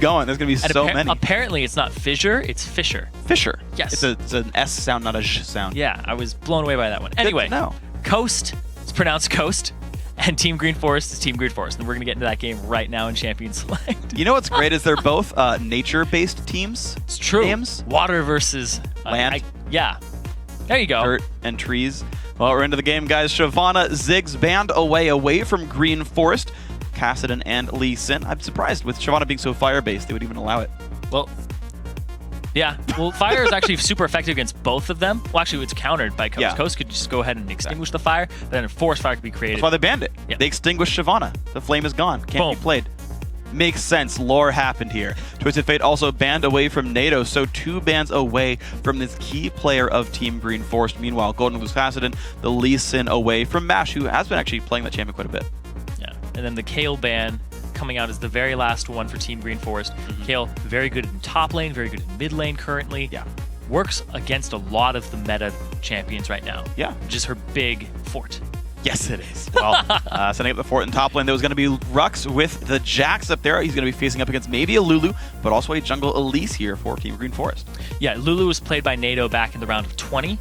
going. There's going to be so many. Apparently, it's not fissure, it's Fisher. Fisher. Yes. It's an S sound, not a J sound. Yeah, I was blown away by that one. Anyway, no. Coast is pronounced Coast, and Team Green Forest is Team Green Forest. And we're going to get into that game right now in Champion Select. You know what's great is they're both nature-based teams. It's true. Games. Water versus land. Yeah. There you go. Dirt and trees. Well, we're into the game, guys. Shyvana Ziggs banned away from Green Forest. Kassadin and Lee Sin. I'm surprised with Shyvana being so fire-based, they would even allow it. Well, yeah. Well, fire is actually super effective against both of them. Well, actually, it's countered by Coast. Yeah. Coast could just go ahead and extinguish the fire, but then a forest fire could be created. That's why they banned it. Yeah. They extinguished Shyvana. The flame is gone. Can't be played. Makes sense. Lore happened here. Twisted Fate also banned away from NATO, so 2 bans away from this key player of Team Green Forest. Meanwhile, Golden Glue's Kassadin, the Lee Sin away from Mash, who has been actually playing that champion quite a bit. Yeah. And then the Kale ban coming out as the very last one for Team Green Forest. Kale, very good in top lane, very good in mid lane currently. Yeah. Works against a lot of the meta champions right now. Yeah. Which is her big fort. Yes, it is. Well, setting up the fort in top lane, there was going to be Rux with the Jax up there. He's going to be facing up against maybe a Lulu, but also a jungle Elise here for Team Green Forest. Yeah, Lulu was played by NATO back in the round of 20,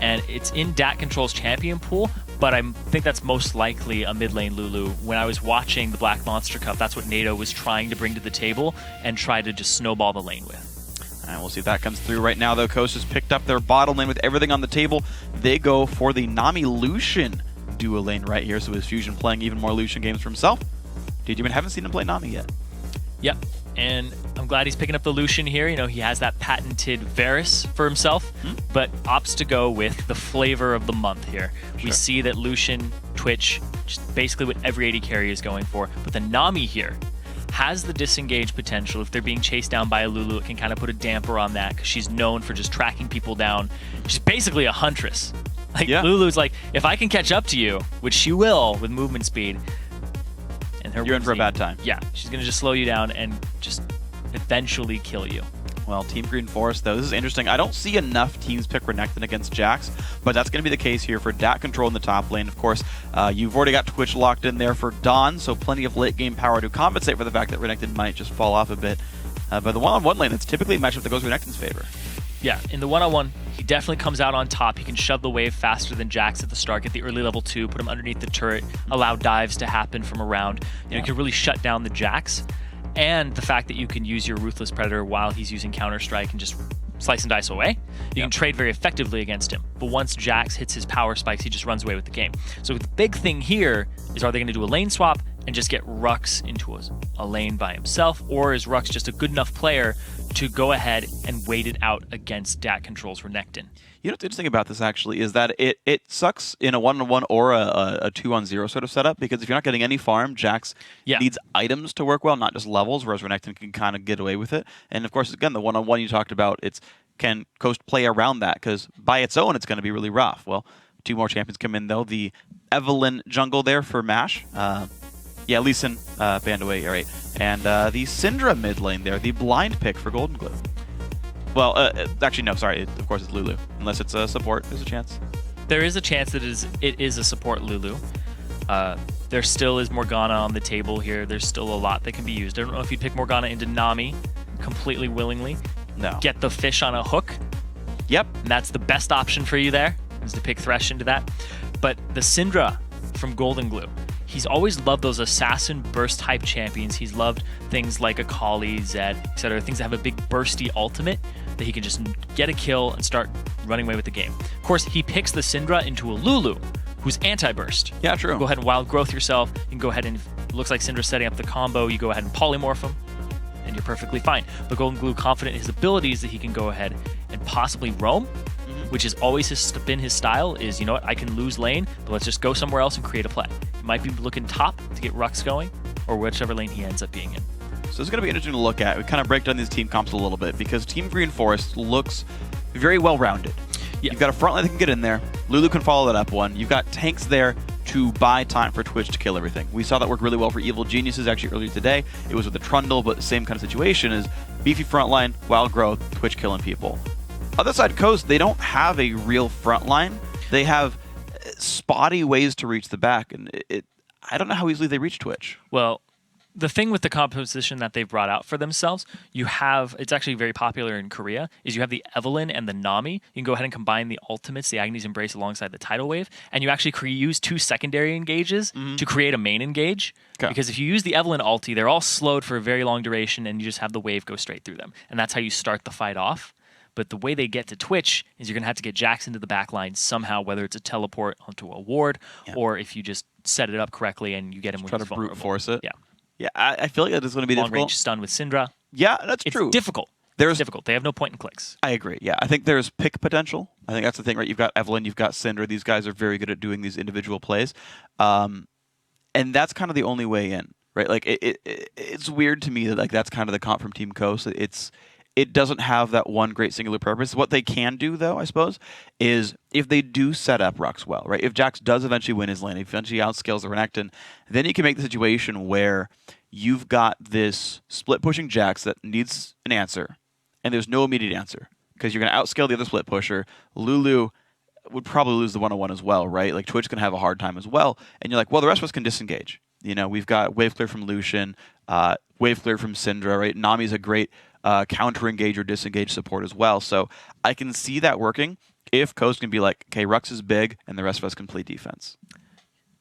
and it's in Dat Control's champion pool, but I think that's most likely a mid lane Lulu. When I was watching the Black Monster Cup, that's what NATO was trying to bring to the table and try to just snowball the lane with. And we'll see if that comes through right now, though. Coast has picked up their bottom lane with everything on the table. They go for the Nami Lucian duo lane right here, so is Fusion playing even more Lucian games for himself? Dude, you haven't seen him play Nami yet. Yep, and I'm glad he's picking up the Lucian here. You know, he has that patented Varus for himself, but opts to go with the flavor of the month here. Sure. We see that Lucian, Twitch, just basically what every AD carry is going for, but the Nami here has the disengage potential. If they're being chased down by a Lulu, it can kind of put a damper on that because she's known for just tracking people down. She's basically a huntress. Like, yeah. Lulu's like, if I can catch up to you, which she will with movement speed, and her you're in for a bad time. Yeah, she's going to just slow you down and just eventually kill you. Well, Team Green Forest, though, this is interesting. I don't see enough teams pick Renekton against Jax, but that's going to be the case here for Dat Control in the top lane. Of course, you've already got Twitch locked in there for Dawn, so plenty of late-game power to compensate for the fact that Renekton might just fall off a bit. But the one-on-one lane, that's typically a matchup that goes Renekton's favor. Yeah, in the one-on-one, he definitely comes out on top. He can shove the wave faster than Jax at the start, get the early level 2, put him underneath the turret, allow dives to happen from around. You can really shut down the Jax. And the fact that you can use your Ruthless Predator while he's using Counter-Strike and just slice and dice away, you can trade very effectively against him. But once Jax hits his power spikes, he just runs away with the game. So the big thing here is, are they going to do a lane swap and just get Rux into a lane by himself, or is Rux just a good enough player to go ahead and wait it out against Dat Control's Renekton? You know what's interesting about this, actually, is that it sucks in a 1-on-1 or a 2-on-0 sort of setup, because if you're not getting any farm, Jax needs items to work well, not just levels, whereas Renekton can kind of get away with it. And, of course, again, the 1-on-1 you talked about, can Coast play around that, because by its own, it's going to be really rough. Well, 2 more champions come in, though. The Evelynn jungle there for Mash. Yeah, Lee Sin banned away, all right. And the Syndra mid lane there, the blind pick for Golden Glue. Well, actually, no, sorry. Of course, it's Lulu. Unless it's a support, there's a chance. There is a chance that it is a support Lulu. There still is Morgana on the table here. There's still a lot that can be used. I don't know if you'd pick Morgana into Nami completely willingly. No. Get the fish on a hook. Yep. And that's the best option for you there, is to pick Thresh into that. But the Syndra from Golden Glue, he's always loved those assassin burst type champions. He's loved things like Akali, Zed, etc. Things that have a big bursty ultimate that he can just get a kill and start running away with the game. Of course, he picks the Syndra into a Lulu, who's anti-burst. Yeah, true. Go ahead and wild growth yourself. You can go ahead and, it looks like Syndra's setting up the combo. You go ahead and polymorph him, and you're perfectly fine. But Golden Glue, confident in his abilities, that he can go ahead and possibly roam, which is always been his style, is, you know what, I can lose lane, but let's just go somewhere else and create a play. He might be looking top to get Rux going, or whichever lane he ends up being in. So it's going to be interesting to look at. We kind of break down these team comps a little bit, because Team Green Forest looks very well-rounded. Yeah. You've got a front line that can get in there. Lulu can follow that up one. You've got tanks there to buy time for Twitch to kill everything. We saw that work really well for Evil Geniuses actually earlier today. It was with the Trundle, but the same kind of situation is beefy front line, wild growth, Twitch killing people. Other side Coast, they don't have a real front line. They have spotty ways to reach the back, and I don't know how easily they reach Twitch. Well, the thing with the composition that they've brought out for themselves, it's actually very popular in Korea, is you have the Evelynn and the Nami. You can go ahead and combine the ultimates, the Agnes Embrace alongside the Tidal Wave, and you actually use 2 secondary engages to create a main engage. Okay. Because if you use the Evelynn ulti, they're all slowed for a very long duration, and you just have the wave go straight through them. And that's how you start the fight off. But the way they get to Twitch is you're going to have to get Jax into the back line somehow, whether it's a teleport onto a ward, or if you just set it up correctly and you get him with try to brute force it. Yeah. Yeah, I feel like that is going to be difficult. Long-range stun with Syndra. Yeah, that's true. It's difficult. It's difficult. They have no point and clicks. I agree. Yeah, I think there's pick potential. I think that's the thing, right? You've got Evelynn, you've got Syndra. These guys are very good at doing these individual plays. And that's kind of the only way in, right? Like, it's weird to me that like that's kind of the comp from Team Coast. It doesn't have that one great singular purpose. What they can do, though, I suppose, is if they do set up Rux well, right? If Jax does eventually win his lane, if eventually outscales the Renekton, then you can make the situation where you've got this split-pushing Jax that needs an answer, and there's no immediate answer, because you're going to outscale the other split-pusher. Lulu would probably lose the 1-on-1 as well, right? Like, Twitch can have a hard time as well. And you're like, well, the rest of us can disengage. You know, we've got Wave Clear from Lucian, Wave Clear from Syndra, right? Nami's a great counter-engage or disengage support as well. So I can see that working if Coast can be like, okay, Rux is big, and the rest of us can play defense.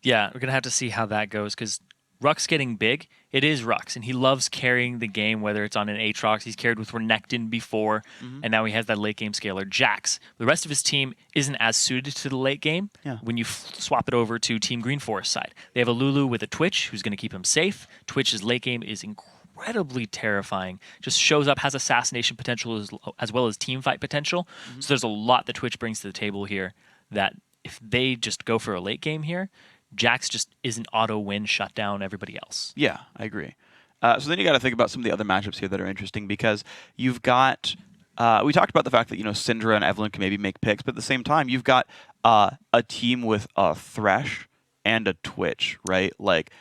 Yeah, we're going to have to see how that goes, because Rux getting big, it is Rux, and he loves carrying the game, whether it's on an Aatrox. He's carried with Renekton before, and now he has that late-game scaler, Jax. The rest of his team isn't as suited to the late game when you swap it over to Team Green Forest side. They have a Lulu with a Twitch, who's going to keep him safe. Twitch's late game is incredibly terrifying. Just shows up, has assassination potential as well as team fight potential. So there's a lot that Twitch brings to the table here that if they just go for a late game here, Jax just isn't auto-win, shut down everybody else. Yeah, I agree. So then you got to think about some of the other matchups here that are interesting, because you've got we talked about the fact that, you know, Syndra and Evelynn can maybe make picks, but at the same time, you've got a team with a Thresh and a Twitch, right? Like,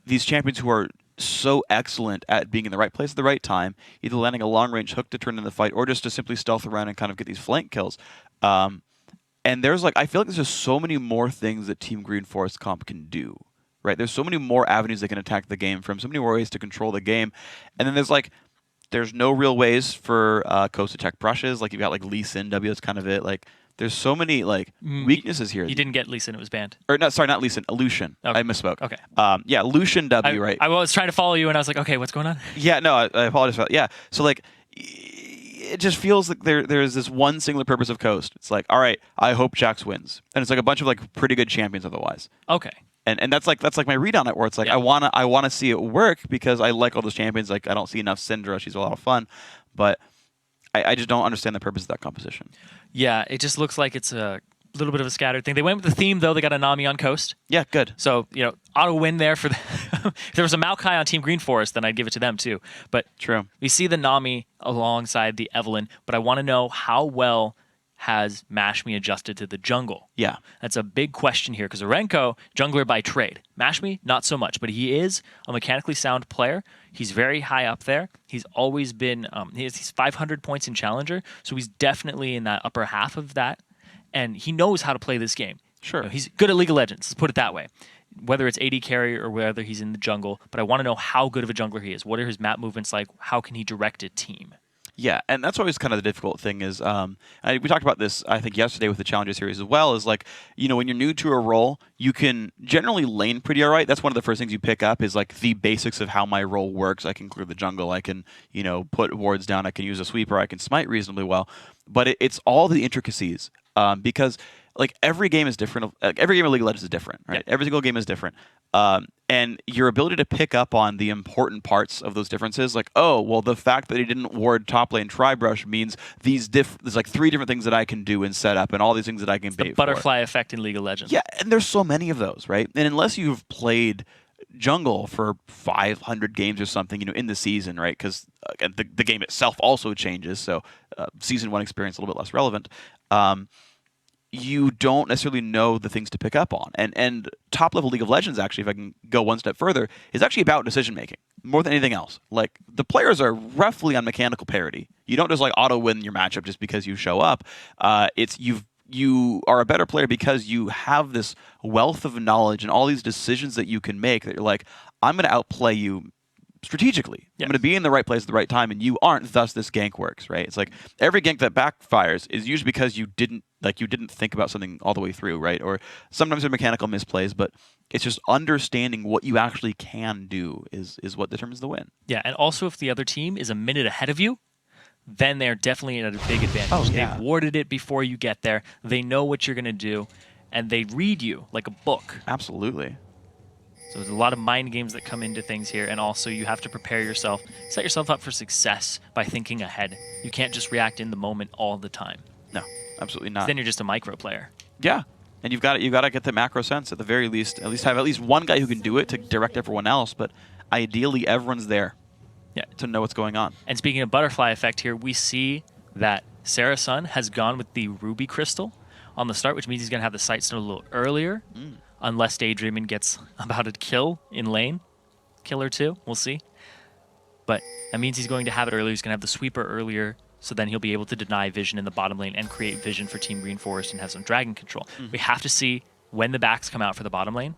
these champions who are so excellent at being in the right place at the right time, either landing a long-range hook to turn in the fight, or just to simply stealth around and kind of get these flank kills. And there's I feel like there's just so many more things that Team Green Forest comp can do, right? There's so many more avenues they can attack the game from, so many more ways to control the game. And then there's no real ways for Coast to check brushes. Like, you've got Lee Sin W, that's kind of it. Like, there's so many weaknesses here. You didn't get Lee Sin, it was banned. Or no, sorry, not Lee Sin, Lucian. Okay. I misspoke. Okay. Yeah, Lucian W, right? I was trying to follow you, and I was like, okay, what's going on? Yeah, no, I apologize for that. Yeah, so it just feels like there's this one singular purpose of Coast. It's like, all right, I hope Jax wins, and it's like a bunch of pretty good champions otherwise. Okay. And that's my read on it, where it's like, I wanna see it work, because I like all those champions. Like, I don't see enough Syndra. She's a lot of fun, but I just don't understand the purpose of that composition. Yeah, it just looks like it's a little bit of a scattered thing. They went with the theme, though. They got a Nami on Coast. Yeah, good. So, auto win there for if there was a Maokai on Team Green Forest, then I'd give it to them too. But true. We see the Nami alongside the Evelynn, but I want to know how well has Mashme adjusted to the jungle? Yeah. That's a big question here, because Arenko, jungler by trade. Mashme, not so much, but he is a mechanically sound player. He's very high up there. He's always been, he's 500 points in Challenger, so he's definitely in that upper half of that, and he knows how to play this game. Sure. He's good at League of Legends, let's put it that way. Whether it's AD carry or whether he's in the jungle, but I want to know how good of a jungler he is. What are his map movements like? How can he direct a team? Yeah, and that's always kind of the difficult thing is, we talked about this, I think, yesterday with the Challenger series as well, is when you're new to a role, you can generally lane pretty all right. That's one of the first things you pick up is, the basics of how my role works. I can clear the jungle, I can, put wards down, I can use a sweeper, I can smite reasonably well. But it's all the intricacies, because, every game is different. Every game of League of Legends is different, right? Yeah. Every single game is different. And your ability to pick up on the important parts of those differences, the fact that he didn't ward top lane Tribrush means there's 3 different things that I can do and set up, and all these things that I can bait for. The butterfly effect in League of Legends. Yeah, and there's so many of those, right? And unless you've played jungle for 500 games or something, in the season, right? Because the game itself also changes, so season 1 experience a little bit less relevant. You don't necessarily know the things to pick up on. And top-level League of Legends, actually, if I can go one step further, is actually about decision-making more than anything else. The players are roughly on mechanical parity. You don't just, auto-win your matchup just because you show up. You are a better player because you have this wealth of knowledge and all these decisions that you can make that you're like, I'm going to outplay you strategically. I'm going to be in the right place at the right time, and you aren't. Thus, this gank works, right? It's like every gank that backfires is usually because you didn't think about something all the way through, right? Or sometimes they're mechanical misplays, but it's just understanding what you actually can do is what determines the win. Yeah, and also if the other team is a minute ahead of you, then they're definitely at a big advantage. Oh, yeah. They've warded it before you get there. They know what you're going to do, and they read you like a book. Absolutely. So there's a lot of mind games that come into things here, and also you have to prepare yourself, set yourself up for success by thinking ahead. You can't just react in the moment all the time. No, absolutely not. Then you're just a micro player. Yeah, and you've got to get the macro sense at the very least. At least have at least one guy who can do it to direct everyone else. But ideally, everyone's there. Yeah, to know what's going on. And speaking of butterfly effect here, we see that Sarah Sun has gone with the Ruby Crystal on the start, which means he's going to have the Sight Stone a little earlier. Unless Daydreamin gets about a kill in lane. Kill or two, we'll see. But that means he's going to have it earlier. He's going to have the sweeper earlier, so then he'll be able to deny vision in the bottom lane and create vision for Team Green Forest and have some dragon control. We have to see when the backs come out for the bottom lane,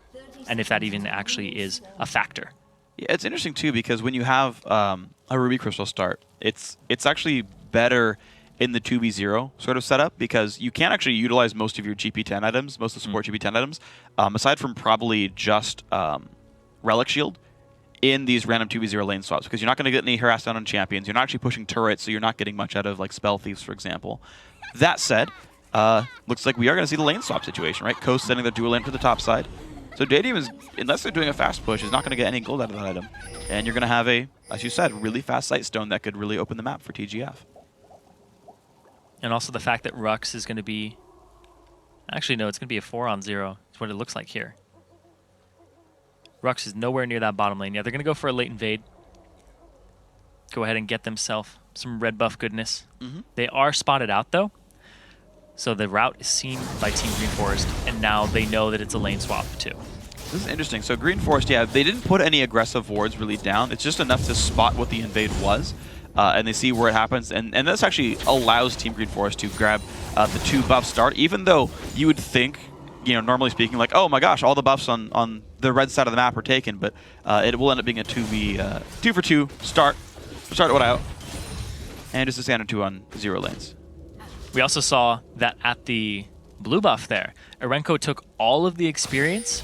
and if that even actually is a factor. Yeah, it's interesting too, because when you have a Ruby Crystal start, it's actually better in the 2v0 sort of setup, because you can't actually utilize most of your GP10 items, most of the support GP10 items, aside from probably just Relic Shield in these random 2v0 lane swaps, because you're not going to get any harass down on champions. You're not actually pushing turrets, so you're not getting much out of like Spell Thieves, for example. That said, looks like we are going to see the lane swap situation, right? Coast sending the dual lane for the top side. So Dadium is, unless they're doing a fast push, is not going to get any gold out of that item. And you're going to have a, as you said, really fast Sight Stone that could really open the map for TGF. And also the fact that Rux is going to be... Actually, no, it's going to be a 4-on-0. That's what it looks like here. Rux is nowhere near that bottom lane. Yeah, they're going to go for a late invade. Go ahead and get themselves some red buff goodness. They are spotted out, though. So the route is seen by Team Green Forest, and now they know that it's a lane swap, too. This is interesting. So Green Forest, yeah, they didn't put any aggressive wards really down. It's just enough to spot what the invade was. And they see where it happens, and this actually allows Team Green Forest to grab the 2 buff start, even though you would think, you know, normally speaking, like, oh my gosh, all the buffs on the red side of the map are taken, but it will end up being a 2v2 start it out, and just a standard 2-on-0 lanes. We also saw that at the blue buff there, Arenko took all of the experience,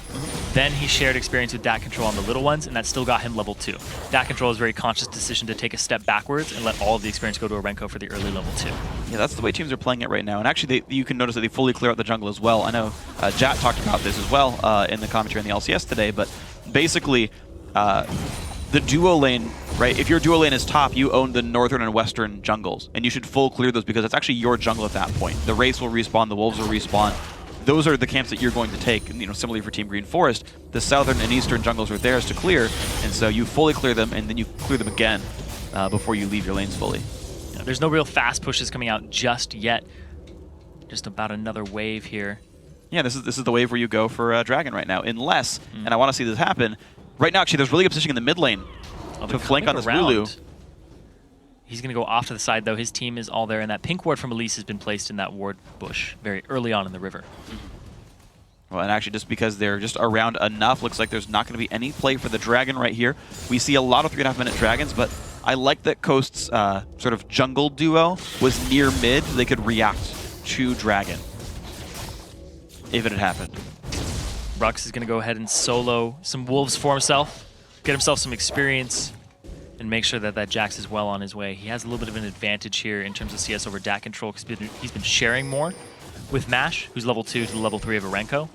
then he shared experience with Dat Control on the little ones, and that still got him level 2. Dat Control is a very conscious decision to take a step backwards and let all of the experience go to Arenko for the early level 2. Yeah, that's the way teams are playing it right now, and actually you can notice that they fully clear out the jungle as well. I know Jat talked about this as well in the commentary on the LCS today, but basically the duo lane, right? If your duo lane is top, you own the northern and western jungles, and you should full clear those because it's actually your jungle at that point. The Wraiths will respawn, the Wolves will respawn. Those are the camps that you're going to take. And, you know, similarly for Team Green Forest, the southern and eastern jungles are theirs to clear, and so you fully clear them, and then you clear them again before you leave your lanes fully. Yeah, there's no real fast pushes coming out just yet. Just about another wave here. Yeah, this is the wave where you go for Dragon right now, unless, and I want to see this happen. Right now, actually, there's really good positioning in the mid lane to flank on this Lulu. He's going to go off to the side, though. His team is all there, and that pink ward from Elise has been placed in that ward bush very early on in the river. Well, and actually, just because they're just around enough, looks like there's not going to be any play for the Dragon right here. We see a lot of 3.5-minute Dragons, but I like that Coast's sort of jungle duo was near mid. They could react to Dragon if it had happened. Rux is going to go ahead and solo some wolves for himself, get himself some experience, and make sure that that Jax is well on his way. He has a little bit of an advantage here in terms of CS over Dat Control because he's been sharing more with Mash, who's level 2 to the level 3 of Arenko.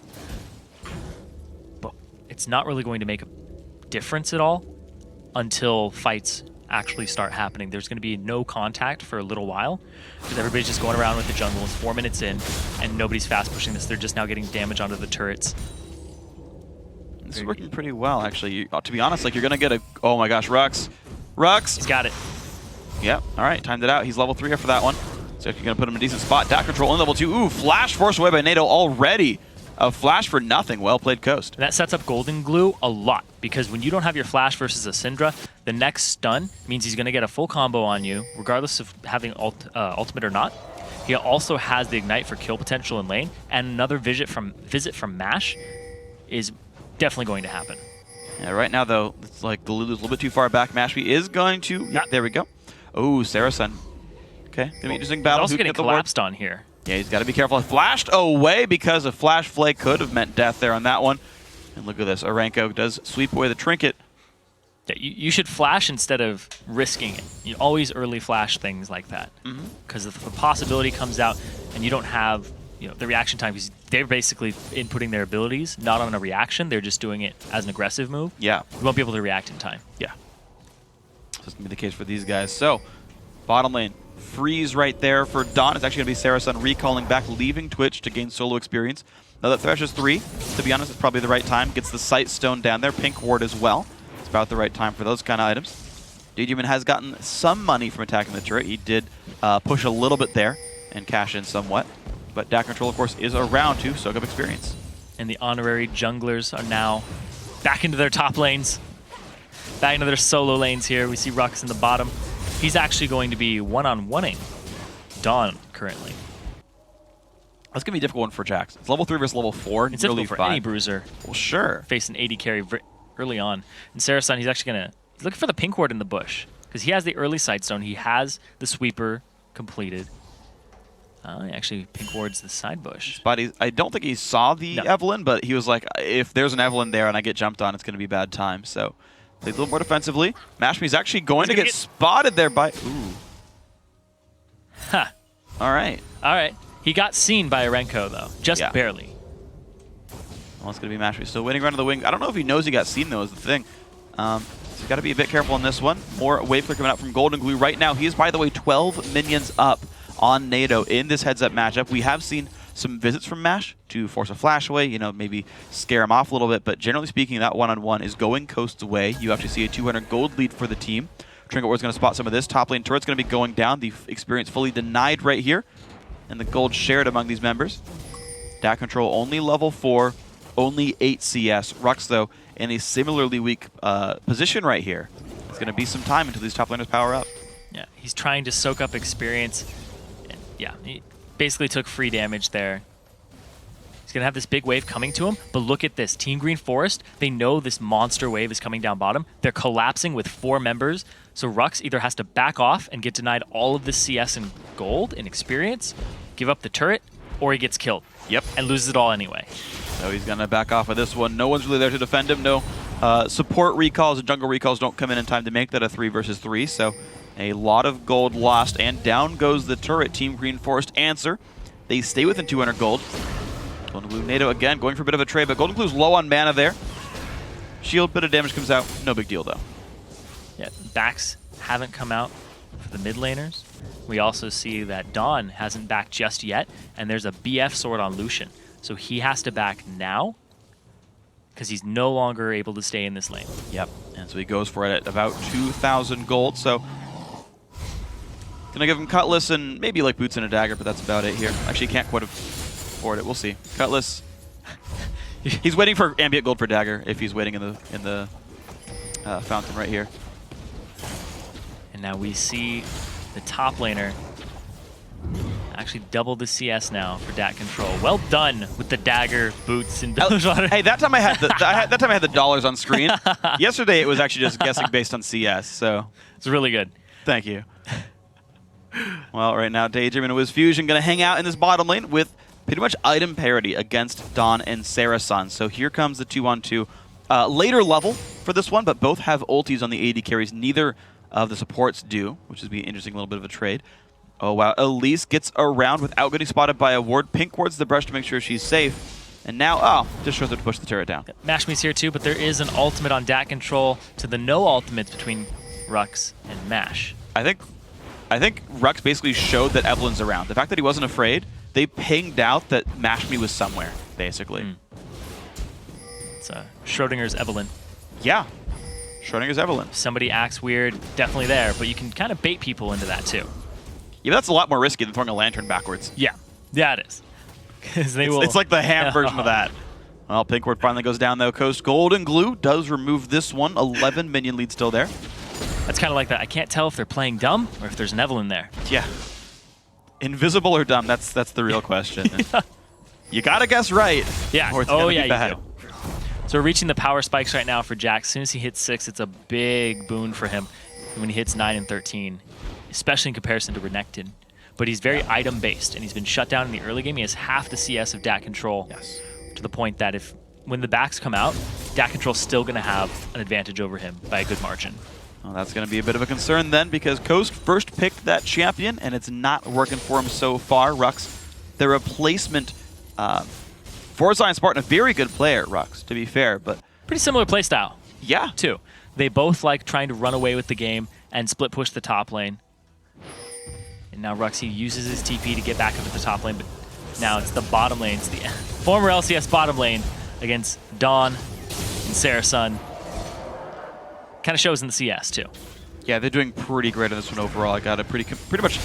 But it's not really going to make a difference at all until fights actually start happening. There's going to be no contact for a little while because everybody's just going around with the jungle. It's 4 minutes in, and nobody's fast pushing this. They're just now getting damage onto the turrets. This is working pretty well, actually. To be honest, like, you're going to get a... Oh my gosh, Rux. Rux! He's got it. Yep, all right, timed it out. He's level 3 after that one. So if you're going to put him in a decent spot. Dat Control in level 2. Ooh, flash forced away by NATO already. A flash for nothing. Well played, Coast. That sets up Golden Glue a lot because when you don't have your flash versus a Syndra, the next stun means he's going to get a full combo on you, regardless of having ultimate or not. He also has the Ignite for kill potential in lane, and another visit from Mash is definitely going to happen. Yeah, right now, though, it's like the Lulu's a little bit too far back. Mashpee is going to... Yeah, there we go. Oh, Sarasun. Okay, gonna be interesting battle. Also getting collapsed on here. Yeah, he's got to be careful. Flashed away because a flash flake could have meant death there on that one. And look at this. Arenko does sweep away the trinket. Yeah, you should flash instead of risking it. You always early flash things like that. Because if the possibility comes out and you don't have the reaction time, because they're basically inputting their abilities, not on a reaction. They're just doing it as an aggressive move. Yeah. You won't be able to react in time. Yeah. That's going to be the case for these guys. So, bottom lane. Freeze right there for Dawn. It's actually going to be Sarasun recalling back, leaving Twitch to gain solo experience. Now that Thresh is 3, to be honest, it's probably the right time. Gets the Sight Stone down there. Pink Ward as well. It's about the right time for those kind of items. Daedreamin has gotten some money from attacking the turret. He did push a little bit there and cash in somewhat. But DAC Control, of course, is around to soak up experience. And the honorary junglers are now back into their top lanes. Back into their solo lanes here. We see Rux in the bottom. He's actually going to be one-on-oneing Dawn currently. That's going to be a difficult one for Jax. It's level 3 versus level 4. It's difficult for any bruiser. Well, sure. Face an AD carry early on. And Sarasun, he's actually going to... He's looking for the pink ward in the bush. Because he has the early Sightstone. He has the sweeper completed. Actually, pink ward's the side bush. But I don't think he saw the Evelynn, but he was like, if there's an Evelynn there and I get jumped on, it's going to be bad time. So, plays a little more defensively. Mashmee's actually going to get spotted there by... Ooh. Huh. All right. All right. He got seen by Arenko, though. Just barely. Well, it's going to be Mashpee still waiting around the wing. I don't know if he knows he got seen, though, is the thing. So he's got to be a bit careful on this one. More wave clear coming out from Golden Glue right now. He is, by the way, 12 minions up on NATO in this heads-up matchup. We have seen some visits from Mash to force a flash away, maybe scare him off a little bit, but generally speaking, that one-on-one is going Coast's way. You actually see a 200 gold lead for the team. Trinket Ward's going to spot some of this. Top lane turret's going to be going down. The experience fully denied right here, and the gold shared among these members. DAC Control only level 4, only 8 CS. Rux, though, in a similarly weak position right here. It's going to be some time until these top laners power up. Yeah, he's trying to soak up experience. Yeah, he basically took free damage there. He's going to have this big wave coming to him, but look at this. Team Green Forest, they know this monster wave is coming down bottom. They're collapsing with 4 members, so Rux either has to back off and get denied all of the CS and gold and experience, give up the turret, or he gets killed. Yep. And loses it all anyway. So he's going to back off of this one. No one's really there to defend him. No support recalls and jungle recalls don't come in time to make that a 3 versus 3, so... A lot of gold lost, and down goes the turret. Team Green Forest answer. They stay within 200 gold. Golden Glue NATO again going for a bit of a trade, but Golden Glue's low on mana there. Shield, bit of damage comes out. No big deal, though. Yeah, backs haven't come out for the mid laners. We also see that Dawn hasn't backed just yet, and there's a BF sword on Lucian. So he has to back now, because he's no longer able to stay in this lane. Yep, and so he goes for it at about 2,000 gold, so... Gonna give him Cutlass and maybe like Boots and a Dagger, but that's about it here. Actually, can't quite afford it. We'll see. Cutlass. He's waiting for ambient gold for Dagger if he's waiting in the fountain right here. And now we see the top laner actually double the CS now for DAC Control. Well done with the Dagger, Boots, and Bilgewater. Hey, that time I had the dollars on screen. Yesterday it was actually just guessing based on CS. So it's really good. Thank you. Well, right now, Daedreamin with Fusion going to hang out in this bottom lane with pretty much item parity against Dawn and Sarasun. So here comes the 2-on-2. Later level for this one, but both have ultis on the AD carries. Neither of the supports do, which would be an interesting little bit of a trade. Oh, wow. Elise gets around without getting spotted by a ward. Pink wards the brush to make sure she's safe. And now, just shows her to push the turret down. Mashmee's here too, but there is an ultimate on DAC Control to the no ultimates between Rux and Mash. I think Rux basically showed that Evelynn's around. The fact that he wasn't afraid, they pinged out that Mashpee was somewhere, basically. It's Schrodinger's Evelynn. Yeah, Schrodinger's Evelynn. If somebody acts weird, definitely there, but you can kind of bait people into that too. Yeah, but that's a lot more risky than throwing a lantern backwards. Yeah, it is. It's like the ham version of that. Well, Pink Ward finally goes down though. Coast Golden Glue does remove this one. 11 minion lead still there. That's kind of like that. I can't tell if they're playing dumb or if there's an Evelynn there. Yeah. Invisible or dumb? That's the real question. You gotta guess right. Yeah. Or it's gonna be bad. So we're reaching the power spikes right now for Jax. As soon as he hits 6, it's a big boon for him when he hits 9 and 13, especially in comparison to Renekton. But he's very item-based, and he's been shut down in the early game. He has half the CS of DAT control, to the point that when the backs come out, DAT control's still going to have an advantage over him by a good margin. Well, that's going to be a bit of a concern then, because Coast first picked that champion, and it's not working for him so far. Rux, the replacement for Zion Spartan, a very good player, Rux, to be fair, but pretty similar playstyle. Yeah. Too. They both like trying to run away with the game and split push the top lane. And now Rux, he uses his TP to get back up to the top lane, but now it's the bottom lane. It's the former LCS bottom lane against Dawn and Sarasun. Kind of shows in the CS too. Yeah, they're doing pretty great on this one overall. I got to pretty much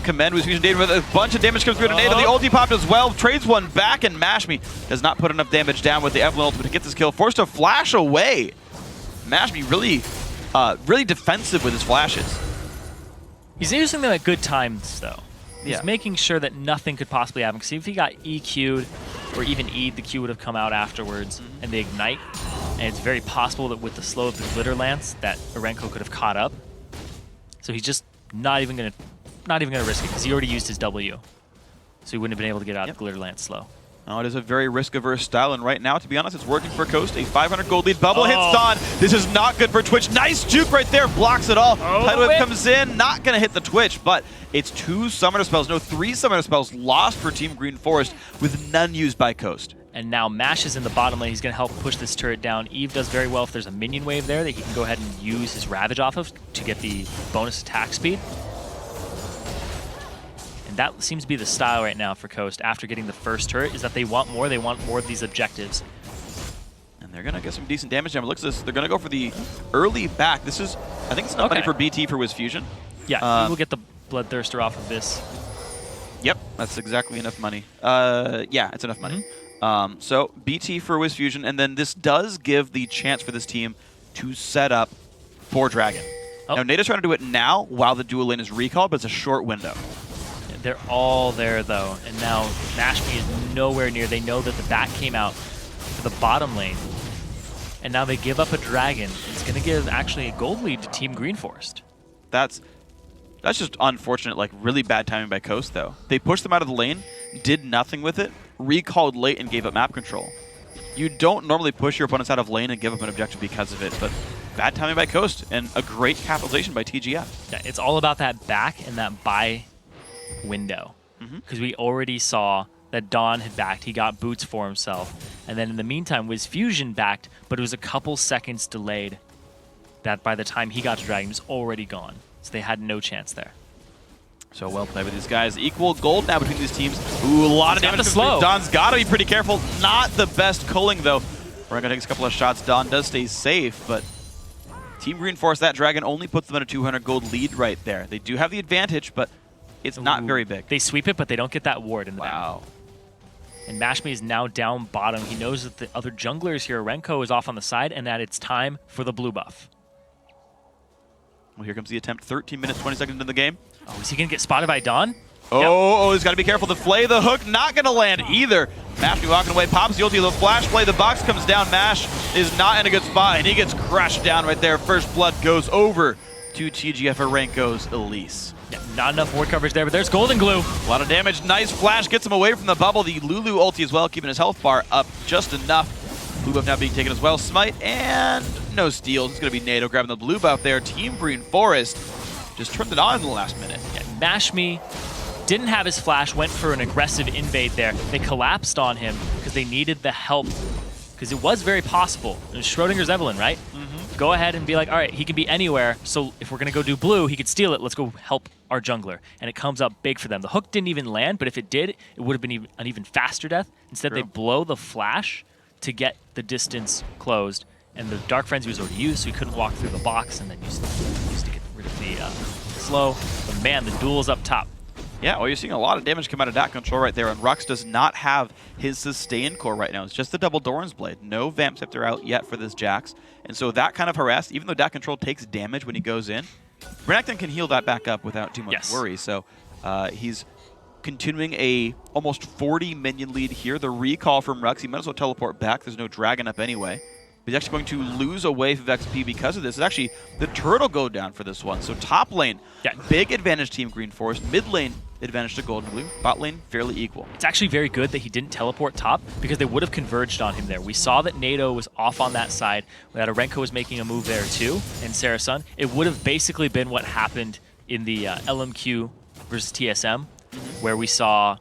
commend WizFusion Data with a bunch of damage comes through to Nado. The ulti popped as well. Trades one back, and Mashmi does not put enough damage down with the Evelyn ultimate to get this kill. Forced to flash away. Mashmi really defensive with his flashes. He's using them at good times, though. He's making sure that nothing could possibly happen. Because if he got EQ'd or even E'd, the Q would have come out afterwards, and they ignite. And it's very possible that with the slow of the Glitter Lance, that Arenko could have caught up. So he's just not even gonna risk it, because he already used his W. So he wouldn't have been able to get out of Glitter Lance slow. Oh, it is a very risk-averse style, and right now, to be honest, it's working for Coast. A 500 gold lead. Bubble hits Dawn. This is not good for Twitch. Nice juke right there. Blocks it all. Tidal Wave comes in. Not going to hit the Twitch, but it's 2 Summoner Spells. No, 3 Summoner Spells lost for Team Green Forest, with none used by Coast. And now Mash is in the bottom lane. He's going to help push this turret down. Eve does very well if there's a minion wave there that he can go ahead and use his Ravage off of to get the bonus attack speed. And that seems to be the style right now for Coast after getting the first turret, is that they want more. They want more of these objectives. And they're going to get some decent damage down. But look at this. They're going to go for the early back. This is, I think it's enough money for BT for WizFusion. Yeah, we'll get the Bloodthirster off of this. Yep, that's exactly enough money. Yeah, it's enough money. So BT for WizFusion, and then this does give the chance for this team to set up for Dragon. Now, Nado's trying to do it now while the dual lane is recalled, but it's a short window. They're all there, though, and now Mashmi is nowhere near. They know that the back came out for the bottom lane, and now they give up a Dragon. It's going to give, actually, a gold lead to Team Green Forest. That's just unfortunate, like, really bad timing by Coast, though. They pushed them out of the lane, did nothing with it, recalled late, and gave up map control. You don't normally push your opponents out of lane and give up an objective because of it, but bad timing by Coast, and a great capitalization by TGF. Yeah, it's all about that back and that buy window, because we already saw that Dawn had backed. He got boots for himself, and then in the meantime WizFusion backed, but it was a couple seconds delayed. That by the time he got to Dragon, he was already gone, so they had no chance there. So well played with these guys. Equal gold now between these teams. Ooh, a lot of damage. Slow. Dawn's got to be pretty careful. Not the best culling, though. We're going to take a couple of shots. Dawn does stay safe, but Team Green Forest, that Dragon only puts them in a 200 gold lead right there. They do have the advantage, but it's not very big. They sweep it, but they don't get that ward in the back. And Mashmi is now down bottom. He knows that the other junglers here, Renko, is off on the side, and that it's time for the blue buff. Well, here comes the attempt. 13 minutes, 20 seconds into the game. Oh, is he going to get spotted by Dawn? Oh, he's got to be careful. The flay, the hook, not going to land either. Mashmi walking away, pops the ulti, the flash play, the box comes down. Mash is not in a good spot, and he gets crushed down right there. First blood goes over to TGF Arenko's Elise. Yeah, not enough ward coverage there, but there's Golden Glue. A lot of damage. Nice flash gets him away from the bubble. The Lulu ulti as well, keeping his health bar up just enough. Blue buff now being taken as well. Smite and no steals. It's going to be Nado grabbing the blue buff there. Team Green Forest just turned it on in the last minute. Yeah, Mashmi didn't have his flash, went for an aggressive invade there. They collapsed on him because they needed the help, because it was very possible. It was Schrodinger's Evelyn, right? Go ahead and be like, all right, he can be anywhere, so if we're going to go do blue, he could steal it. Let's go help our jungler. And it comes up big for them. The hook didn't even land, but if it did, it would have been an even faster death. Instead, they blow the flash to get the distance closed. And the Dark Frenzy was already used, so he couldn't walk through the box, and then used to get rid of the slow. But man, the duel's up top. Yeah, well, you're seeing a lot of damage come out of DAT control right there, and Rux does not have his sustain core right now. It's just the double Doran's Blade. No Vamp Scepter out yet for this Jax. And so that kind of harass, even though DAT control takes damage when he goes in, Renekton can heal that back up without too much worry. So he's continuing a almost 40 minion lead here. The recall from Rux, he might as well teleport back. There's no dragon up anyway. He's actually going to lose a wave of XP because of this. It's actually, the turret will go down for this one. So top lane, big advantage Team Green Forest. Mid lane, advantage to Golden Blue. Bot lane, fairly equal. It's actually very good that he didn't teleport top because they would have converged on him there. We saw that NATO was off on that side. That Arenko was making a move there too, and Sarasun. It would have basically been what happened in the LMQ versus TSM, where we saw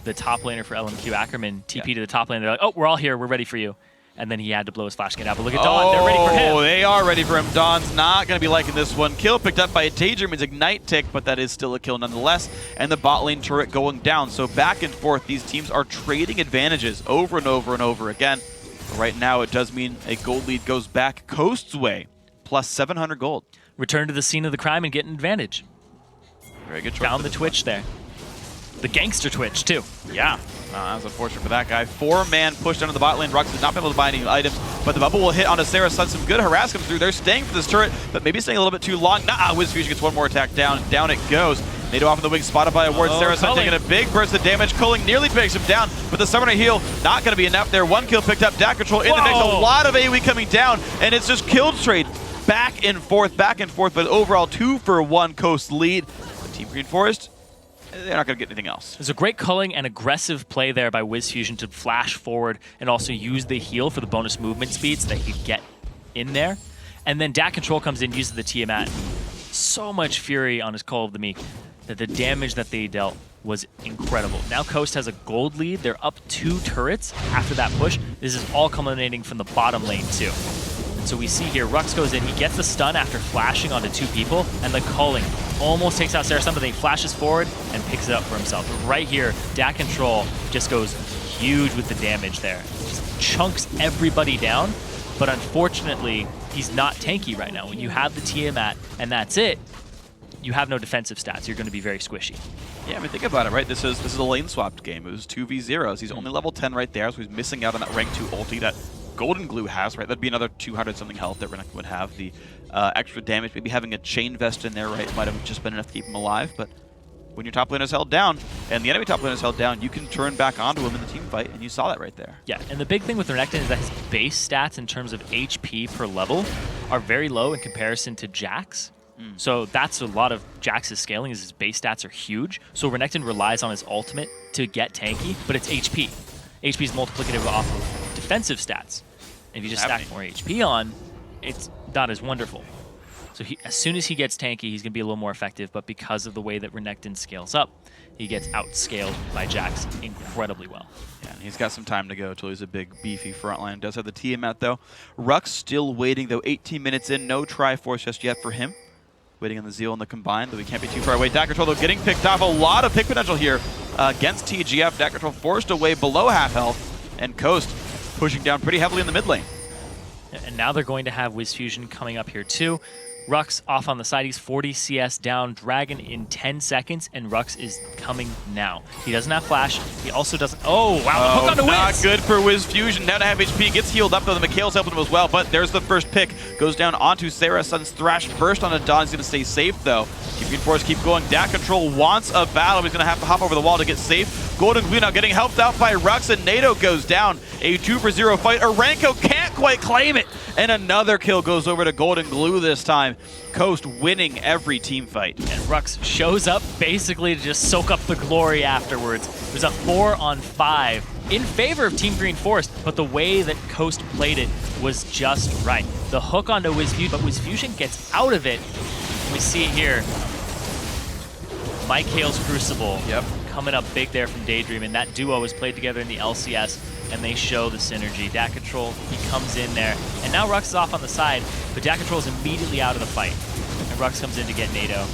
the top laner for LMQ, Ackerman, TP to the top lane. They're like, oh, we're all here. We're ready for you. And then he had to blow his flash gate out. But look at Dawn. They're ready for him. Oh, they are ready for him. Dawn's not going to be liking this one. Kill picked up by a Daydream's Ignite tick, but that is still a kill nonetheless. And the bot lane turret going down. So back and forth, these teams are trading advantages over and over and over again. But right now, it does mean a gold lead goes back Coast's way, plus 700 gold. Return to the scene of the crime and get an advantage. Very good. Found the Twitch there. The gangster Twitch, too. Yeah. That was unfortunate for that guy. 4-man push down to the bot lane. Rux has not been able to buy any items, but the bubble will hit onto Sarasun. Some good harass comes through. They're staying for this turret, but maybe staying a little bit too long. Nah, WizFusion gets one more attack down. Down it goes. NATO off in the wing, spotted by a ward. Sarasun taking a big burst of damage. Culling nearly takes him down, but the Summoner heal not going to be enough there. One kill picked up. DAC control in the mix. A lot of AoE coming down, and it's just kill trade back and forth, but overall 2-for-1 Coast lead. But Team Green Forest, they're not going to get anything else. There's a great culling and aggressive play there by WizFusion to flash forward and also use the heal for the bonus movement speeds that he could get in there. And then DAC Control comes in, uses the Tiamat. So much fury on his Call of the Meek that the damage that they dealt was incredible. Now Coast has a gold lead. They're up 2 turrets after that push. This is all culminating from the bottom lane too. So we see here, Rux goes in, he gets the stun after flashing onto 2 people, and the culling almost takes out Sarasun, but then he flashes forward and picks it up for himself. But right here, DAC Control just goes huge with the damage there. Just chunks everybody down, but unfortunately, he's not tanky right now. When you have the Tiamat and that's it, you have no defensive stats. You're going to be very squishy. Yeah, I mean, think about it, right? This is a lane swapped game. It was 2v0s. He's only level 10 right there, so he's missing out on that rank 2 ulti that Golden Glue has, right? That'd be another 200-something health that Renekton would have. The extra damage, maybe having a chain vest in there, right, might have just been enough to keep him alive. But when your top lane is held down, and the enemy top lane is held down, you can turn back onto him in the team fight, and you saw that right there. Yeah, and the big thing with Renekton is that his base stats in terms of HP per level are very low in comparison to Jax. So that's a lot of Jax's scaling, is his base stats are huge. So Renekton relies on his ultimate to get tanky, but it's HP. HP is multiplicative off of defensive stats. And if you just stack more HP on, it's not as wonderful. So as soon as he gets tanky, he's going to be a little more effective, but because of the way that Renekton scales up, he gets outscaled by Jax incredibly well. Yeah, and he's got some time to go until he's a big, beefy frontline. Does have the Tiamat, though. Rux still waiting, though, 18 minutes in. No Triforce just yet for him. Waiting on the Zeal and the Combine, though he can't be too far away. DAC Control, though, getting picked off. A lot of pick potential here against TGF. DAC Control forced away below half health, and Coast pushing down pretty heavily in the mid lane. And now they're going to have WizFusion coming up here too. Rux off on the side. He's 40 CS down. Dragon in 10 seconds, and Rux is coming now. He doesn't have flash. He also doesn't. Oh, wow. The hook on the Wiz. Not good for WizFusion. Down to half HP. Gets healed up, though. The Mikhail's helping him as well, but there's the first pick. Goes down onto Sarasun's Thrash. Burst on a Dawn. He's going to stay safe, though. Team Green Forest keep going. DAC Control wants a battle. He's going to have to hop over the wall to get safe. Golden Glue now getting helped out by Rux, and NATO goes down. A 2-for-0 fight. Aranko can't quite claim it. And another kill goes over to Golden Glue this time. Coast winning every team fight. And Rux shows up basically to just soak up the glory afterwards. It was a 4-on-5 in favor of Team Green Forest, but the way that Coast played it was just right. The hook onto WizFusion, but WizFusion gets out of it. We see it here. Mike Hale's Crucible coming up big there from Daydream, and that duo was played together in the LCS, and they show the synergy. DAC Control, he comes in there, and now Rux is off on the side, but DAC Control is immediately out of the fight. And Rux comes in to get NATO,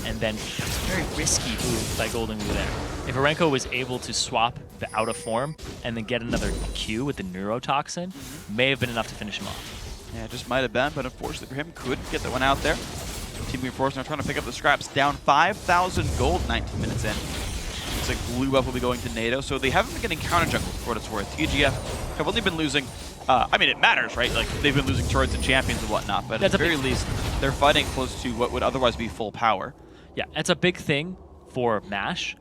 and then it's a very risky move by Golden Glue there. If Arenko was able to swap the out of form and then get another Q with the Neurotoxin, may have been enough to finish him off. Yeah, it just might have been, but unfortunately for him, couldn't get that one out there. Team Green Force now trying to pick up the scraps. Down 5,000 gold 19 minutes in. Looks like Blue Buff will be going to NATO, so they haven't been getting counter jungle for what it's worth. TGF have only been losing, I mean, it matters, right? Like, they've been losing turrets and champions and whatnot, but at the very least, they're fighting close to what would otherwise be full power. Yeah, it's a big thing for MASH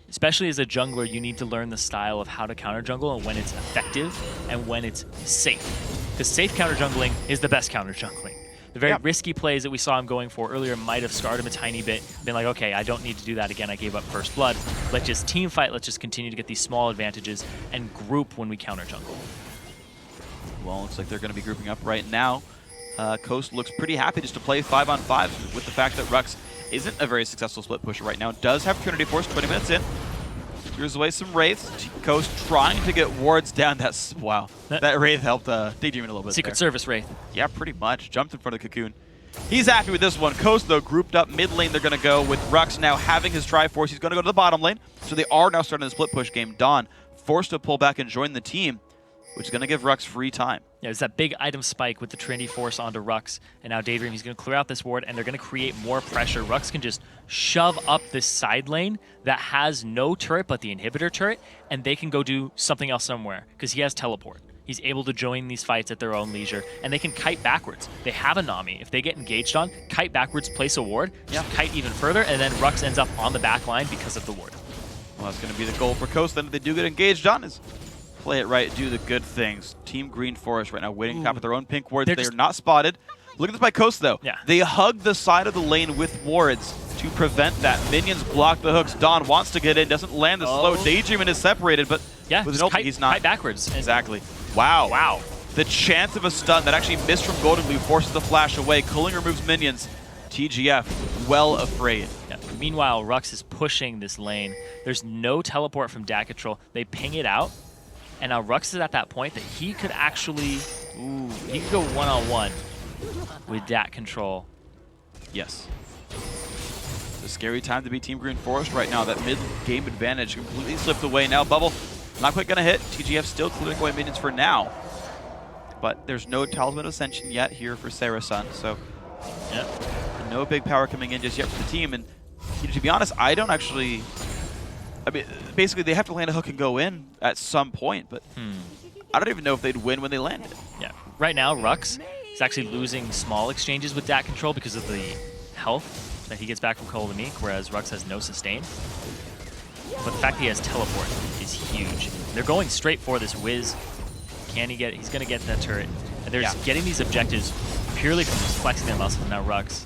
Especially as a jungler, you need to learn the style of how to counter jungle and when it's effective and when it's safe. Because safe counter jungling is the best counter jungling. The very risky plays that we saw him going for earlier might have scarred him a tiny bit. Been like, okay, I don't need to do that again. I gave up first blood. Let's just team fight. Let's just continue to get these small advantages and group when we counter jungle. Well, looks like they're going to be grouping up right now. Coast looks pretty happy just to play 5-on-5 with the fact that Rux isn't a very successful split pusher right now. Does have Trinity Force 20 minutes in. Clears away some Wraiths. Coast trying to get wards down. That's, wow. That Wraith helped Daydream a little bit Secret there. Service Wraith. Yeah, pretty much. Jumped in front of the Cocoon. He's happy with this one. Coast, though, grouped up mid lane. They're going to go with Rux now having his Triforce. He's going to go to the bottom lane. So they are now starting the split push game. Dawn forced to pull back and join the team, which is going to give Rux free time. Yeah, it's that big item spike with the Trinity Force onto Rux. And now Daydream, he's going to clear out this ward, and they're going to create more pressure. Rux can just shove up this side lane that has no turret but the inhibitor turret, and they can go do something else somewhere because he has teleport. He's able to join these fights at their own leisure, and they can kite backwards. They have a Nami. If they get engaged on, kite backwards, place a ward, just kite even further, and then Rux ends up on the back line because of the ward. Well, that's going to be the goal for Coast. Then if they do get engaged on is play it right, do the good things. Team Green Forest right now waiting top of their own pink wards. They're not spotted. Look at this by Coast, though. Yeah. They hug the side of the lane with wards to prevent that. Minions block the hooks. Dawn wants to get in, doesn't land the slow. Daydream is separated, but with an ult, he's not. Kite backwards. Exactly. Wow. Wow. The chance of a stun that actually missed from Golden Glue forces the flash away. Cooling removes minions. TGF well afraid. Yeah. Meanwhile, Rux is pushing this lane. There's no teleport from Dat Control. They ping it out. And now Rux is at that point that he could actually, he could go one-on-one with Dat Control. Yes. It's a scary time to be Team Green Forest right now. That mid-game advantage completely slipped away. Now Bubble not quite going to hit. TGF still clearing away minions for now. But there's no Talisman Ascension yet here for Sarasun, so no big power coming in just yet for the team. And to be honest, I don't actually... I mean, basically, they have to land a hook and go in at some point, but I don't even know if they'd win when they landed. Yeah. Right now, Rux is actually losing small exchanges with Dat Control because of the health that he gets back from Cold and Meek, whereas Rux has no sustain. But the fact he has teleport is huge. They're going straight for this Wiz. Can he get it? He's going to get that turret. And they're just getting these objectives purely from just flexing their muscle. Now Rux.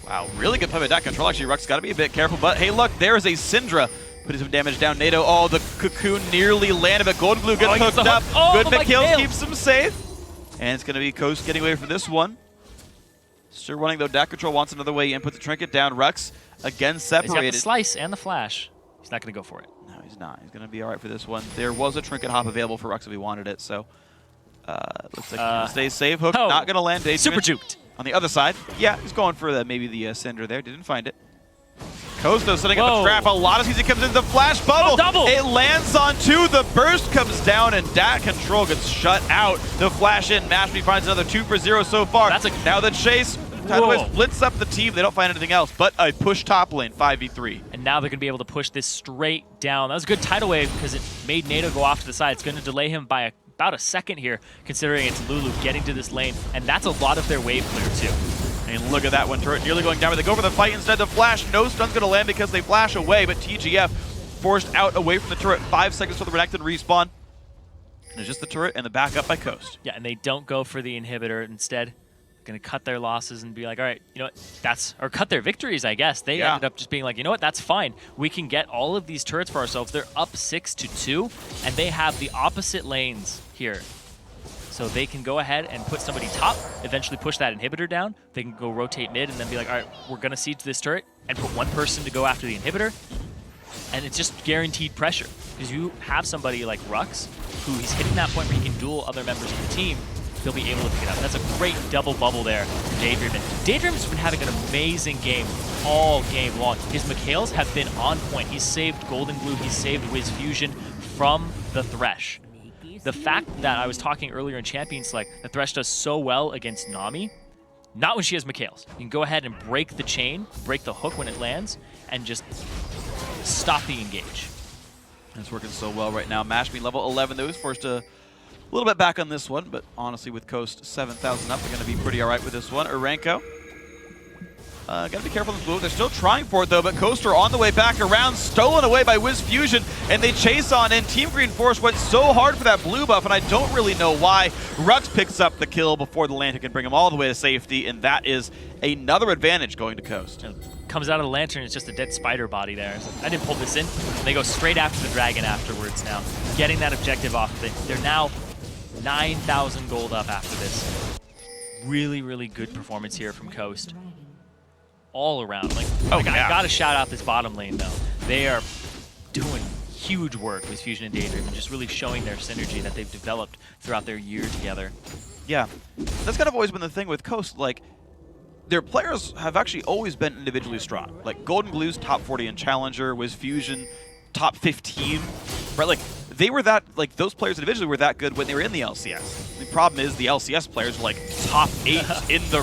Wow, really good play by Dat Control. Actually, Rux got to be a bit careful. But hey, look, there's a Syndra. Putting some damage down. NATO, the Cocoon nearly landed, but Golden Glue gets hooked up. Good pick kills, keeps him safe. And it's going to be Coast getting away from this one. Still running, though. Dat Control wants another way in. Puts the trinket down. Rux, again, separated. He's got the slice and the flash. He's not going to go for it. No, he's not. He's going to be all right for this one. There was a trinket hop available for Rux if he wanted it, so looks like he stays safe. Hook not going to land. Super juked. On the other side. Yeah, he's going for maybe the Cinder there. Didn't find it. Costo setting up a trap. A lot of season comes into the flash bubble. Double. It lands on two. The burst comes down, and Dat Control gets shut out. The flash in. Mashby finds another 2 for 0 so far. Now the chase. Tidal splits up the team. They don't find anything else, but a push top lane, 5v3. And now they're going to be able to push this straight down. That was a good tidal wave because it made NATO go off to the side. It's going to delay him by about a second here, considering it's Lulu getting to this lane, and that's a lot of their wave clear too. And look at that one, turret nearly going down, but they go for the fight instead. The flash, no stun's going to land because they flash away, but TGF forced out away from the turret. 5 seconds for the Renekton respawn. And it's just the turret and the backup by Coast. Yeah, and they don't go for the inhibitor. Instead, going to cut their losses and be like, all right, you know what, or cut their victories, I guess. They ended up just being like, you know what, that's fine. We can get all of these turrets for ourselves. They're up 6-2, and they have the opposite lanes here. So they can go ahead and put somebody top, eventually push that inhibitor down. They can go rotate mid and then be like, all right, we're going to siege this turret and put one person to go after the inhibitor. And it's just guaranteed pressure. Because you have somebody like Rux, who he's hitting that point where he can duel other members of the team, they'll be able to pick it up. That's a great double bubble there from Daydream. Daydream's been having an amazing game all game long. His Mikhails have been on point. He's saved Golden Glue, he's saved Wiz Fusion from the Thresh. The fact that I was talking earlier in Champion Select, that Thresh does so well against Nami, not when she has Mikhails. You can go ahead and break the chain, break the hook when it lands, and just stop the engage. It's working so well right now. Mashby level 11, though, is forced a little bit back on this one, but honestly with Coast 7,000 up, they're going to be pretty all right with this one. Urenko Gotta be careful in this blue. They're still trying for it though, but Coaster on the way back around, stolen away by Wiz Fusion, and they chase on in. Team Green Force went so hard for that blue buff, and I don't really know why. Rux picks up the kill before the Lantern can bring him all the way to safety, and that is another advantage going to Coast. Comes out of the Lantern, it's just a dead spider body there. I didn't pull this in. And they go straight after the Dragon afterwards now, getting that objective off of it. They're now 9,000 gold up after this. Really, really good performance here from Coast. All around. I gotta shout out this bottom lane though. They are doing huge work with Fusion and Daydream and just really showing their synergy that they've developed throughout their year together. Yeah, that's kind of always been the thing with Coast. Like, their players have actually always been individually strong. Like Golden Glue's top 40 in Challenger, Wiz Fusion top 15, right? Like they were that, like those players individually were that good when they were in the LCS. The problem is the LCS players were like top 8 in the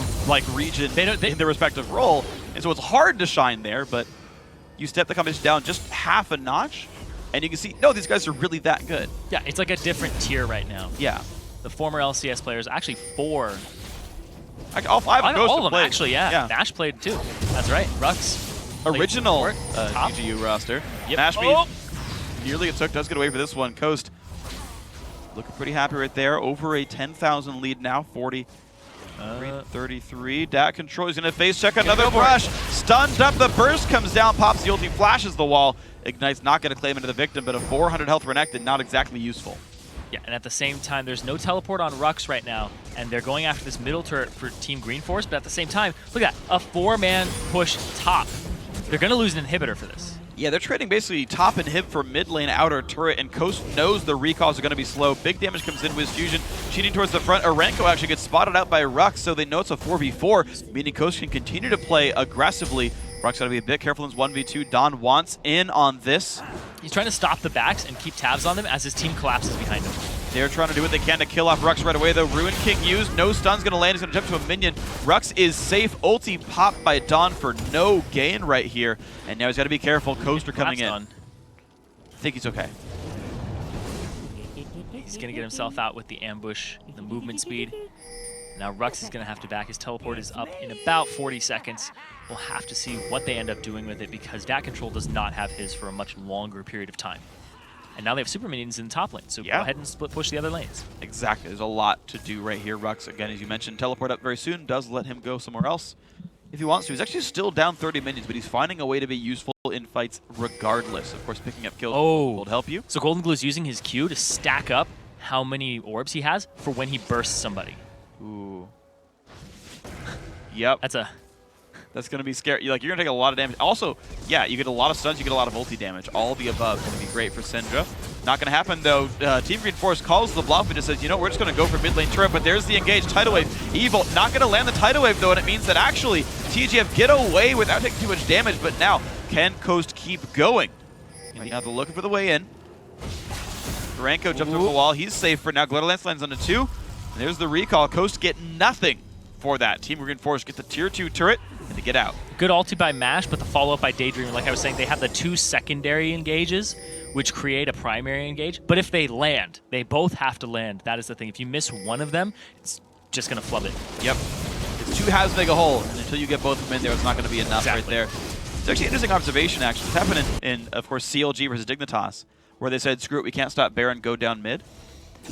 region in their respective role, and so it's hard to shine there. But you step the competition down just half a notch, and you can see, no, these guys are really that good. Yeah, it's like a different tier right now. Yeah, the former LCS players, actually 4. All 5 of Ghost all of them played. actually, yeah. Nash played too. That's right. Rux. Original GGU roster. Yep. Nash nearly it took, does get away for this one. Coast looking pretty happy right there. Over a 10,000 lead now, 40. 33. Dat control. He's going to face check another rush. Stunned up. The burst comes down. Pops the ulti. Flashes the wall. Ignite's not going to claim into the victim, but a 400 health Renekton, not exactly useful. Yeah, and at the same time, there's no teleport on Rux right now, and they're going after this middle turret for Team Green Force, but at the same time, look at that, a 4-man push top. They're going to lose an inhibitor for this. Yeah, they're trading basically top inhib for mid lane outer turret, and Coast knows the recalls are going to be slow. Big damage comes in with Fusion, cheating towards the front. Arenko actually gets spotted out by Rux, so they know it's a 4v4, meaning Coast can continue to play aggressively. Rux got to be a bit careful in his 1v2. Don wants in on this. He's trying to stop the backs and keep tabs on them as his team collapses behind him. They're trying to do what they can to kill off Rux right away, though. Ruin King used. No stun's going to land. He's going to jump to a minion. Rux is safe. Ulti popped by Dawn for no gain right here. And now he's got to be careful. Coaster coming in. I think he's okay. He's going to get himself out with the ambush, the movement speed. Now Rux is going to have to back. His teleport is up in about 40 seconds. We'll have to see what they end up doing with it because Dat Control does not have his for a much longer period of time. And now they have super minions in the top lane, so go ahead and split push the other lanes. Exactly. There's a lot to do right here. Rux, again, as you mentioned, teleport up very soon. Does let him go somewhere else if he wants to. He's actually still down 30 minions, but he's finding a way to be useful in fights regardless. Of course, picking up kills will help you. So Golden Glue is using his Q to stack up how many orbs he has for when he bursts somebody. Ooh. Yep. That's going to be scary. Like, you're going to take a lot of damage. Also, yeah, you get a lot of stuns, you get a lot of ulti damage. All the above going to be great for Syndra. Not going to happen, though. Team Green Force calls the bluff and just says, you know, we're just going to go for mid lane turret, but there's the engaged Tidal Wave. Evil not going to land the Tidal Wave, though, and it means that actually TGF get away without taking too much damage, but now can Coast keep going? Right now they're looking for the way in. Aranko jumps over the wall. He's safe for now. Glitterlance lands on the 2. And there's the recall. Coast get nothing for that. Team Green Force get the tier 2 turret and they get out. Good ulti by Mash, but the follow-up by Daydream. Like I was saying, they have the 2 secondary engages, which create a primary engage. But if they land, they both have to land. That is the thing. If you miss one of them, it's just going to flub it. Yep. It's 2 halves make a hole, and until you get both of them in there, it's not going to be enough right there. It's actually an interesting observation, actually. It's happened in, of course, CLG versus Dignitas, where they said, screw it, we can't stop Baron, go down mid.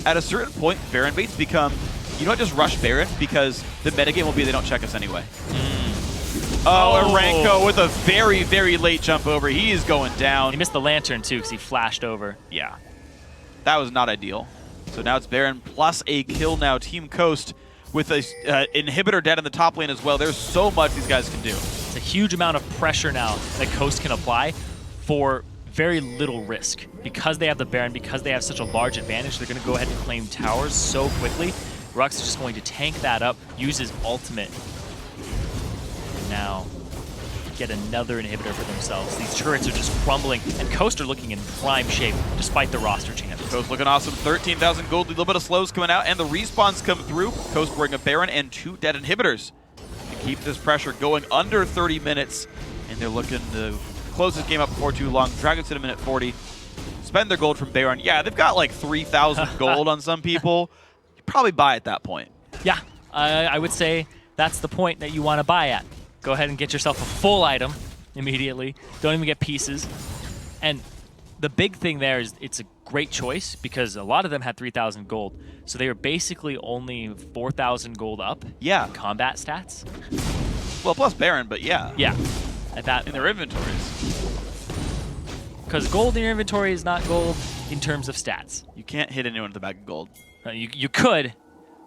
At a certain point, Baron baits become, you don't just rush Baron, because the metagame will be they don't check us anyway. Oh, Aranko with a very, very late jump over. He is going down. He missed the Lantern, too, because he flashed over. Yeah. That was not ideal. So now it's Baron plus a kill now. Team Coast with a inhibitor dead in the top lane as well. There's so much these guys can do. It's a huge amount of pressure now that Coast can apply for very little risk. Because they have the Baron, because they have such a large advantage, they're going to go ahead and claim towers so quickly. Rux is just going to tank that up, use his ultimate, and now get another inhibitor for themselves. These turrets are just crumbling, and Coast are looking in prime shape despite the roster changes. Coast looking awesome. 13,000 gold, a little bit of slows coming out, and the respawns come through. Coast wearing a Baron and 2 dead inhibitors to keep this pressure going under 30 minutes, and they're looking to close this game up before too long. Dragons at a minute 40. Spend their gold from Baron. Yeah, they've got like 3,000 gold on some people. You probably buy at that point. Yeah, I would say that's the point that you want to buy at. Go ahead and get yourself a full item immediately. Don't even get pieces. And the big thing there is it's a great choice because a lot of them had 3,000 gold. So they were basically only 4,000 gold up. Yeah. Combat stats. Well, plus Baron, but yeah. Yeah. At that in their inventories. Because gold in your inventory is not gold in terms of stats. You can't hit anyone with a bag of gold. You could.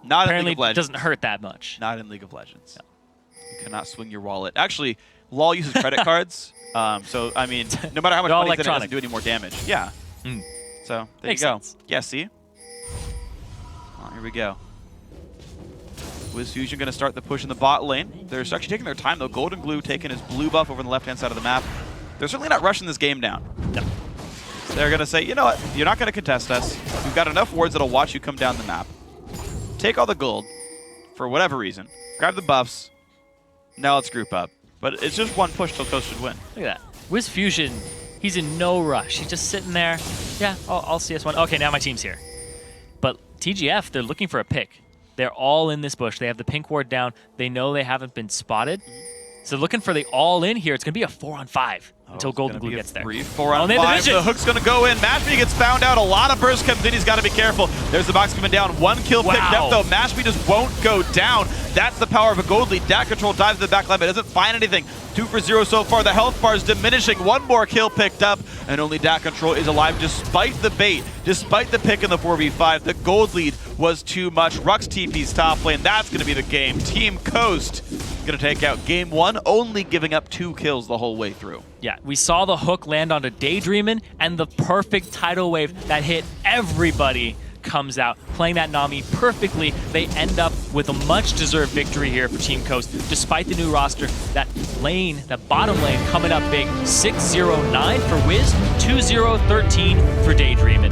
Not Apparently in League of Legends. It doesn't hurt that much. Not in League of Legends. No. You cannot swing your wallet. Actually, LoL uses credit cards. So, I mean, no matter how much money it doesn't do any more damage. Yeah. Mm. So, there Makes you go. Sense. Yeah, see? Oh, here we go. WizFusion going to start the push in the bot lane. They're actually taking their time, though. Golden Glue taking his blue buff over on the left-hand side of the map. They're certainly not rushing this game down. No. So they're going to say, you know what? You're not going to contest us. We've got enough wards that'll watch you come down the map. Take all the gold for whatever reason. Grab the buffs. Now let's group up. But it's just one push till Coast should win. Look at that. WizFusion, he's in no rush. He's just sitting there. Yeah, I'll CS1. Okay, now my team's here. But TGF, they're looking for a pick. They're all in this bush. They have the pink ward down. They know they haven't been spotted. So looking for the all-in here. It's going to be a 4-on-5 until Golden Glue gets there. 4-on-5. The hook's going to go in. Mashpee gets found out. A lot of burst comes in. He's got to be careful. There's the box coming down. One kill picked up, though. Mashpee just won't go down. That's the power of a gold lead. Dat Control dives to the back line, but doesn't find anything. 2 for 0 so far. The health bar is diminishing. One more kill picked up, and only Dat Control is alive despite the bait, despite the pick in the 4v5. The gold lead was too much. Rux TP's top lane. That's going to be the game. Team Coast going to take out game 1, only giving up 2 kills the whole way through. Yeah, we saw the hook land onto Daydreamin', and the perfect tidal wave that hit everybody comes out, playing that Nami perfectly. They end up with a much-deserved victory here for Team Coast, despite the new roster. That lane, that bottom lane coming up big, 6-0-9 for Wiz, 2-0-13 for Daydreamin'.